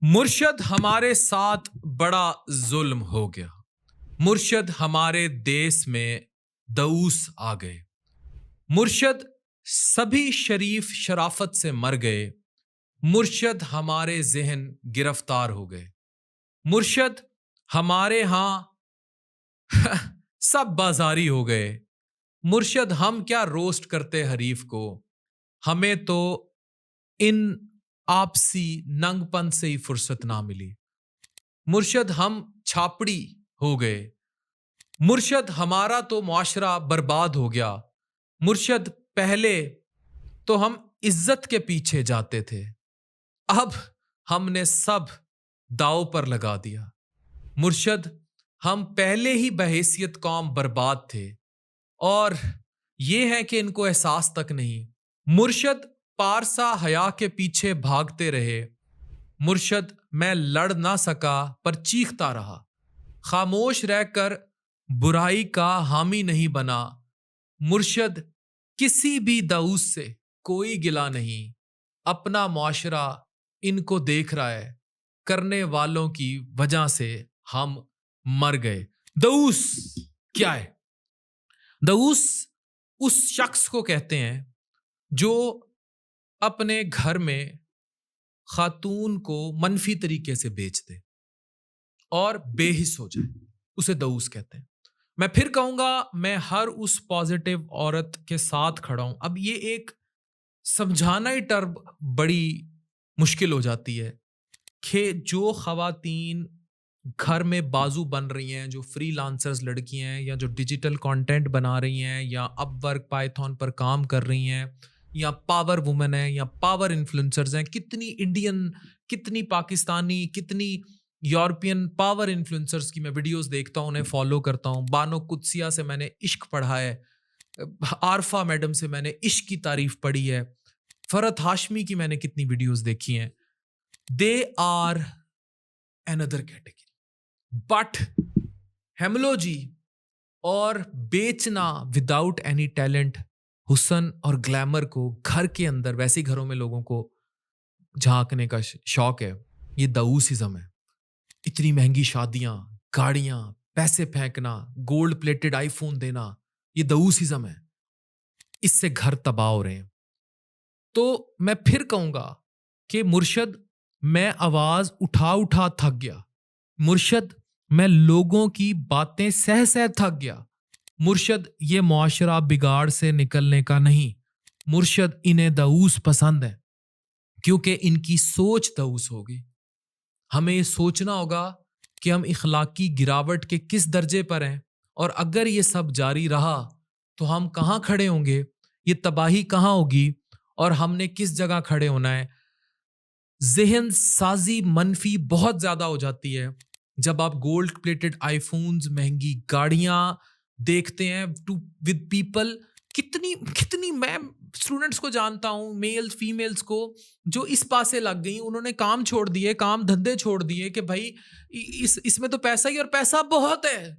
مرشد ہمارے ساتھ بڑا ظلم ہو گیا. مرشد ہمارے دیس میں دعوس آ گئے. مرشد سبھی شریف شرافت سے مر گئے. مرشد ہمارے ذہن گرفتار ہو گئے. مرشد ہمارے ہاں سب بازاری ہو گئے. مرشد ہم کیا روسٹ کرتے حریف کو, ہمیں تو ان آپسی ننگ پن سے ہی فرصت نہ ملی. مرشد ہم چھاپڑی ہو گئے. مرشد ہمارا تو معاشرہ برباد ہو گیا. مرشد پہلے تو ہم عزت کے پیچھے جاتے تھے, اب ہم نے سب داؤ پر لگا دیا. مرشد ہم پہلے ہی بحیثیت قوم برباد تھے اور یہ ہے کہ ان کو احساس تک نہیں. مرشد پارسا حیا کے پیچھے بھاگتے رہے. مرشد میں لڑ نہ سکا پر چیختا رہا. خاموش رہ کر برائی کا حامی نہیں بنا. مرشد کسی بھی دعوس سے کوئی گلا نہیں. اپنا معاشرہ ان کو دیکھ رہا ہے, کرنے والوں کی وجہ سے ہم مر گئے. دعوس کیا ہے؟ دعوس اس شخص کو کہتے ہیں جو اپنے گھر میں خاتون کو منفی طریقے سے بیچ دے اور بے حس ہو جائے, اسے دعوس کہتے ہیں. میں پھر کہوں گا, میں ہر اس پازیٹیو عورت کے ساتھ کھڑا ہوں. اب یہ ایک سمجھانا ہی ٹرم بڑی مشکل ہو جاتی ہے کہ جو خواتین گھر میں بازو بن رہی ہیں, جو فری لانسرز لڑکی ہیں یا جو ڈیجیٹل کانٹینٹ بنا رہی ہیں یا اپ ورک پائتھون پر کام کر رہی ہیں یا پاور وومن ہیں یا پاور انفلوئنسرز ہیں, کتنی انڈین, کتنی پاکستانی, کتنی یورپین پاور انفلوئنسرز کی میں ویڈیوز دیکھتا ہوں, انہیں فالو کرتا ہوں. بانو قدسیہ سے میں نے عشق پڑھا ہے, عارفہ میڈم سے میں نے عشق کی تعریف پڑھی ہے, فرحت ہاشمی کی میں نے کتنی ویڈیوز دیکھی ہیں. They are another category. But ہیمولوجی اور بیچنا وداؤٹ اینی ٹیلنٹ حسن اور گلیمر کو گھر کے اندر, ویسے گھروں میں لوگوں کو جھانکنے کا شوق ہے, یہ دعوسزم ہے. اتنی مہنگی شادیاں, گاڑیاں, پیسے پھینکنا, گولڈ پلیٹڈ آئی فون دینا, یہ دعوسزم ہے. اس سے گھر تباہ ہو رہے ہیں. تو میں پھر کہوں گا کہ مرشد میں آواز اٹھا تھک گیا. مرشد میں لوگوں کی باتیں سہ تھک گیا. مرشد یہ معاشرہ بگاڑ سے نکلنے کا نہیں. مرشد انہیں دعوس پسند ہے کیونکہ ان کی سوچ دعوس ہوگی. ہمیں یہ سوچنا ہوگا کہ ہم اخلاقی گراوٹ کے کس درجے پر ہیں, اور اگر یہ سب جاری رہا تو ہم کہاں کھڑے ہوں گے, یہ تباہی کہاں ہوگی اور ہم نے کس جگہ کھڑے ہونا ہے. ذہن سازی منفی بہت زیادہ ہو جاتی ہے جب آپ گولڈ پلیٹڈ آئی فونز, مہنگی گاڑیاں دیکھتے ہیں ود پیپل. کتنی میں اسٹوڈنٹس کو جانتا ہوں, میلز فیمیلز کو, جو اس پاسے لگ گئی, انہوں نے کام چھوڑ دیے, کام دھندے چھوڑ دیے کہ بھائی اس میں تو پیسہ ہی, اور پیسہ بہت ہے,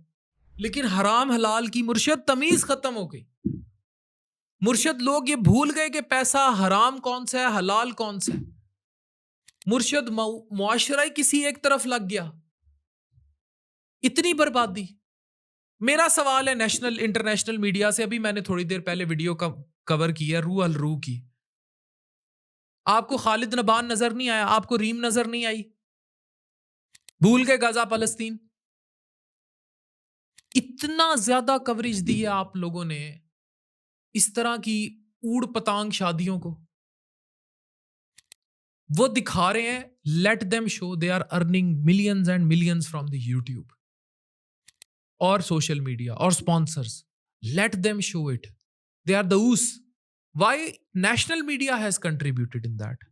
لیکن حرام حلال کی مرشد تمیز ختم ہو گئی. مرشد لوگ یہ بھول گئے کہ پیسہ حرام کون سا ہے, حلال کون سا ہے. مرشد معاشرہ کسی ایک طرف لگ گیا. اتنی بربادی. میرا سوال ہے نیشنل انٹرنیشنل میڈیا سے, ابھی میں نے تھوڑی دیر پہلے ویڈیو کور کی ہے روح الروح کی. آپ کو خالد نبان نظر نہیں آیا, آپ کو ریم نظر نہیں آئی, بھول گئے غزہ فلسطین. اتنا زیادہ کوریج دی ہے آپ لوگوں نے اس طرح کی اوڑ پتانگ شادیوں کو. وہ دکھا رہے ہیں, let them show, they are earning millions and millions from the YouTube اور سوشل میڈیا اور sponsors. Let them show it. They are دعوس. Why national media has contributed in that.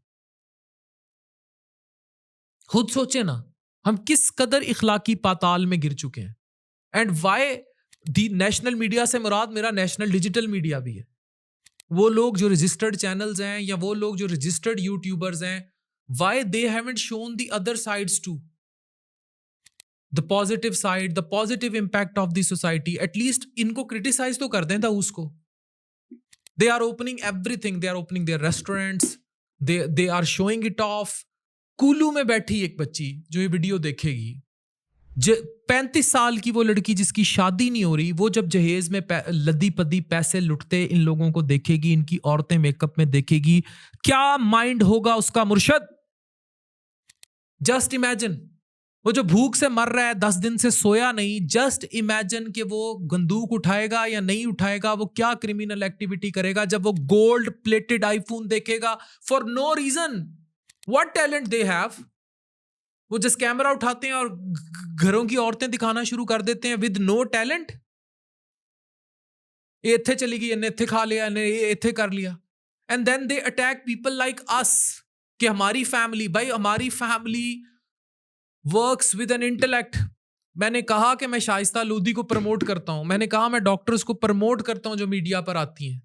خود سوچے نا, ہم کس قدر اخلاقی پاتال میں گر چکے ہیں. And why the national media سے مراد میرا نیشنل ڈیجیٹل میڈیا بھی ہے. وہ لوگ جو رجسٹرڈ چینلز ہیں یا وہ لوگ جو رجسٹرڈ یوٹیوبرز ہیں, why they haven't shown the other sides too, the positive side, the positive impact of the society. At least ان کو criticize تو کر دیں تھا اس کو. They are opening everything. They are opening their restaurants. They are showing it off. کولو میں بیٹھی ایک بچی جو یہ ویڈیو دیکھے گی, 35 سال کی وہ لڑکی جس کی شادی نہیں ہو رہی, وہ جب جہیز میں لدی پدی پیسے لٹتے ان لوگوں کو دیکھے گی, ان کی عورتیں میک اپ میں دیکھے گی, کیا مائنڈ ہوگا اس کا مرشد. جسٹ امیجن, وہ جو بھوک سے مر رہا ہے 10 دن سے سویا نہیں, جسٹ امیجن کہ وہ بندوق اٹھائے گا یا نہیں اٹھائے گا, وہ کیا کرمینل ایکٹیویٹی کرے گا جب وہ گولڈ پلیٹڈ آئی فون دیکھے گا for no reason. What talent they have. وہ جس کیمرہ اٹھاتے ہیں اور گھروں کی عورتیں دکھانا شروع کر دیتے ہیں ود نو ٹیلنٹ. یہ اتھے چلی گئی, انہیں اتھے کھا لیا, انہیں یہ اتھے کر لیا. And then they attack people like us کہ ہماری فیملی, بھائی ہماری family works with an intellect. میں نے کہا کہ میں شائستہ لودھی کو پروموٹ کرتا ہوں, میں نے کہا میں ڈاکٹرز کو پروموٹ کرتا ہوں جو میڈیا پر آتی ہیں,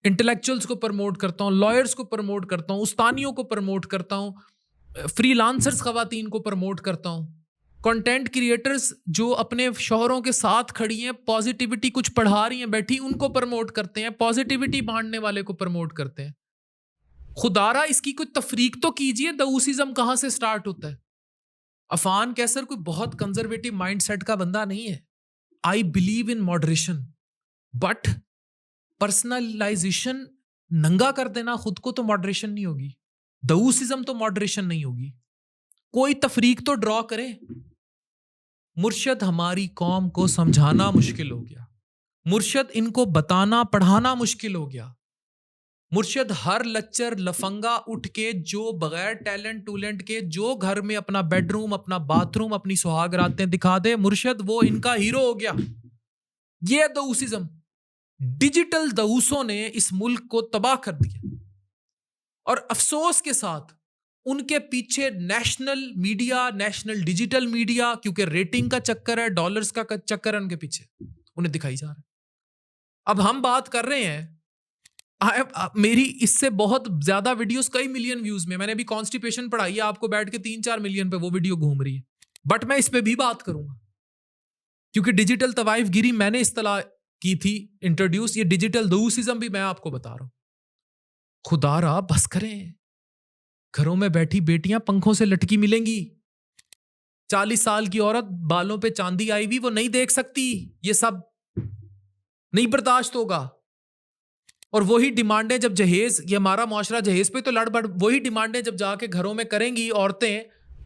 انٹلیکچوئلز کو پروموٹ کرتا ہوں, لائرز کو پروموٹ کرتا ہوں, استانیوں کو پروموٹ کرتا ہوں, فری لانسرز خواتین کو پروموٹ کرتا ہوں, کنٹینٹ کریٹرز جو اپنے شوہروں کے ساتھ کھڑی ہیں, پازیٹیوٹی کچھ پڑھا رہی ہیں بیٹھی, ان کو پروموٹ کرتے ہیں, پازیٹیوٹی بانٹنے والے کو پروموٹ کرتے ہیں. خدارا اس کی کوئی تفریق تو کیجئے, دعوسزم کہاں سے سٹارٹ ہوتا ہے. عفان کیسر کوئی بہت کنزرویٹو مائنڈ سیٹ کا بندہ نہیں ہے. I believe in moderation, but personalisation ننگا کر دینا خود کو تو ماڈریشن نہیں ہوگی, دعوسزم تو ماڈریشن نہیں ہوگی. کوئی تفریق تو ڈرا کرے. مرشد ہماری قوم کو سمجھانا مشکل ہو گیا, مرشد ان کو بتانا پڑھانا مشکل ہو گیا. مرشد ہر لچر لفنگا اٹھ کے جو بغیر ٹیلنٹ ٹولنٹ کے جو گھر میں اپنا بیڈ روم, اپنا باتھ روم, اپنی سہاگ راتیں دکھا دے, مرشد وہ ان کا ہیرو ہو گیا. یہ دعوسزم, ڈیجیٹل دعوسوں نے اس ملک کو تباہ کر دیا. اور افسوس کے ساتھ ان کے پیچھے national media, national digital media, کیونکہ ریٹنگ کا چکر ہے, ڈالرز کا چکر ہے, ان کے پیچھے انہیں دکھائی جا رہا ہے. اب ہم بات کر رہے ہیں, میری اس سے بہت زیادہ ویڈیوز کئی ملین ویوز میں نے ابھی کانسٹیپیشن پڑھائی ہے آپ کو بیٹھ کے 3-4 ملین پہ وہ ویڈیو گھوم رہی ہے, بٹ میں اس پہ بھی بات کروں گا کیونکہ ڈیجیٹل طوائف گیری میں نے اصطلاح کی تھی انٹروڈیوس, یہ ڈیجیٹل دعوسزم بھی میں آپ کو بتا رہا ہوں. خدا را بس کریں, گھروں میں بیٹھی بیٹیاں پنکھوں سے لٹکی ملیں گی, 40 سال کی عورت بالوں پہ چاندی آئی ہوئی وہ نہیں دیکھ سکتی, یہ سب نہیں برداشت ہوگا. اور وہی ڈیمانڈیں جب جہیز, یہ ہمارا معاشرہ جہیز پہ تو لڑ بڑ, وہی ڈیمانڈیں جب جا کے گھروں میں کریں گی عورتیں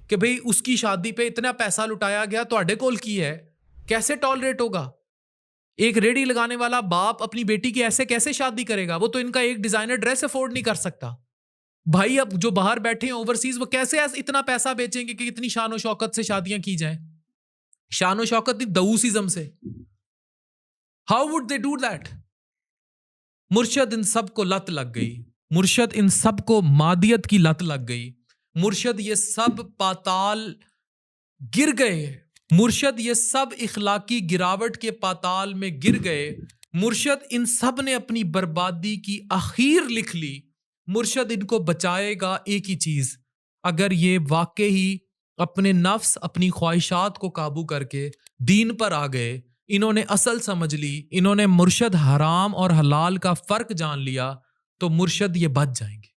کہ بھئی اس کی شادی پہ اتنا پیسہ لٹایا گیا تو اڈے کول کی ہے, کیسے ٹالریٹ ہوگا. ایک ریڑھی لگانے والا باپ اپنی بیٹی کی ایسے کیسے شادی کرے گا, وہ تو ان کا ایک ڈیزائنر ڈریس افورڈ نہیں کر سکتا. بھائی اب جو باہر بیٹھے ہیں اوورسیز, وہ کیسے اتنا پیسہ بیچیں گے کہ اتنی شان و شوکت سے شادیاں کی جائیں. شان و شوکت نہیں, دعوسزم سے. How would they do that. مرشد ان سب کو لت لگ گئی, مرشد ان سب کو مادیت کی لت لگ گئی, مرشد یہ سب پاتال گر گئے, مرشد یہ سب اخلاقی گراوٹ کے پاتال میں گر گئے, مرشد ان سب نے اپنی بربادی کی آخر لکھ لی. مرشد ان کو بچائے گا ایک ہی چیز, اگر یہ واقعی اپنے نفس, اپنی خواہشات کو قابو کر کے دین پر آ گئے, انہوں نے اصل سمجھ لی, انہوں نے مرشد حرام اور حلال کا فرق جان لیا, تو مرشد یہ بچ جائیں گے.